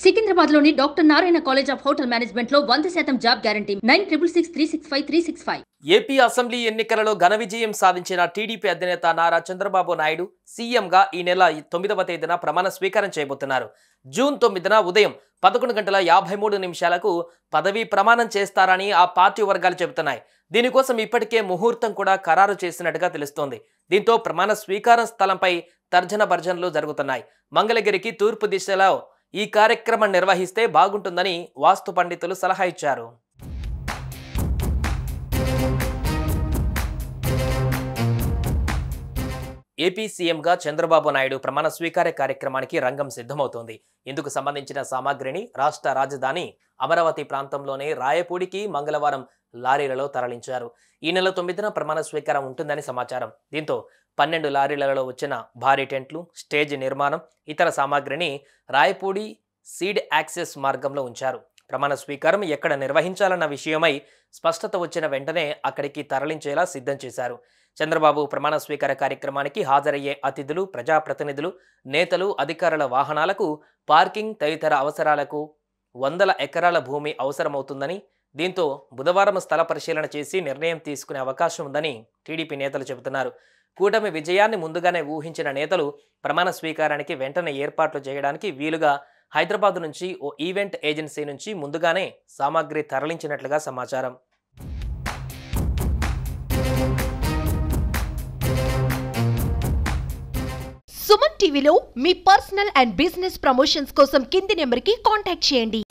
సికింద్రాబాద్లోని doctor Narayana college of hotel మేనేజ్మెంట్లో 100% job guarantee 966365 AP assembly ఎన్నికలలో ఘన విజయం సాధించిన టీడీపీ అధినేత నారా చంద్రబాబు నాయుడు సీఎంగా ఈ నెల 9వ తేదీన ప్రమాణ స్వీకారం చేయబోతున్నారు. జూన్ 9న ఉదయం 11:53 పదవీ ప్రమాణం చేస్తారని ఆ పార్టీ వర్గాలు చెబుతున్నాయి. దీనికోసం ఇప్పటికే ముహూర్తం కూడా ఖరారు చేసినట్టుగా తెలుస్తోంది. దీంతో ప్రమాణ స్వీకారం స్థలంపై తర్జన భర్జనలు జరుగుతున్నాయి. మంగళగిరికి తూర్పు దిశలో ఈ కార్యక్రమం నిర్వహిస్తే బాగుంటుందని వాస్తు పండితులు సలహా ఇచ్చారు. ఏపీ సీఎంగా చంద్రబాబు నాయుడు ప్రమాణ స్వీకార కార్యక్రమానికి రంగం సిద్ధమవుతోంది. ఇందుకు సంబంధించిన సామాగ్రిని రాష్ట్ర రాజధాని అమరావతి ప్రాంతంలోనే రాయపూడికి మంగళవారం లారీలలో తరలించారు. ఈ నెల 9న ప్రమాణ స్వీకారం ఉంటుందని సమాచారం. దీంతో 12 లారీలలో వచ్చిన భారీ టెంట్లు, స్టేజ్ నిర్మాణం, ఇతర సామాగ్రిని రాయపూడి సీడ్ యాక్సెస్ మార్గంలో ఉంచారు. ప్రమాణ స్వీకారం ఎక్కడ నిర్వహించాలన్న విషయమై స్పష్టత వచ్చిన వెంటనే అక్కడికి తరలించేలా సిద్ధం చేశారు. చంద్రబాబు ప్రమాణ స్వీకార కార్యక్రమానికి హాజరయ్యే అతిథులు, ప్రజాప్రతినిధులు, నేతలు, అధికారుల వాహనాలకు పార్కింగ్ తదితర అవసరాలకు 100 ఎకరాల భూమి అవసరమవుతుందని, దీంతో బుధవారం స్థల పరిశీలన చేసి నిర్ణయం తీసుకునే అవకాశం ఉందని టీడీపీ నేతలు చెబుతున్నారు. కూటమి విజయాన్ని ముందుగానే ఊహించిన నేతలు ప్రమాణ స్వీకారానికి వెంటనే ఏర్పాట్లు చేయడానికి వీలుగా హైదరాబాద్ నుంచి ఓ ఈవెంట్ ఏజెన్సీ నుంచి ముందుగానే సామాగ్రి తరలించినట్లుగా సమాచారం. సుమన్ టీవీలో మీ పర్సనల్ అండ్ బిజినెస్ ప్రమోషన్స్ కోసం కింది నెంబర్కి కాంటాక్ట్ చేయండి.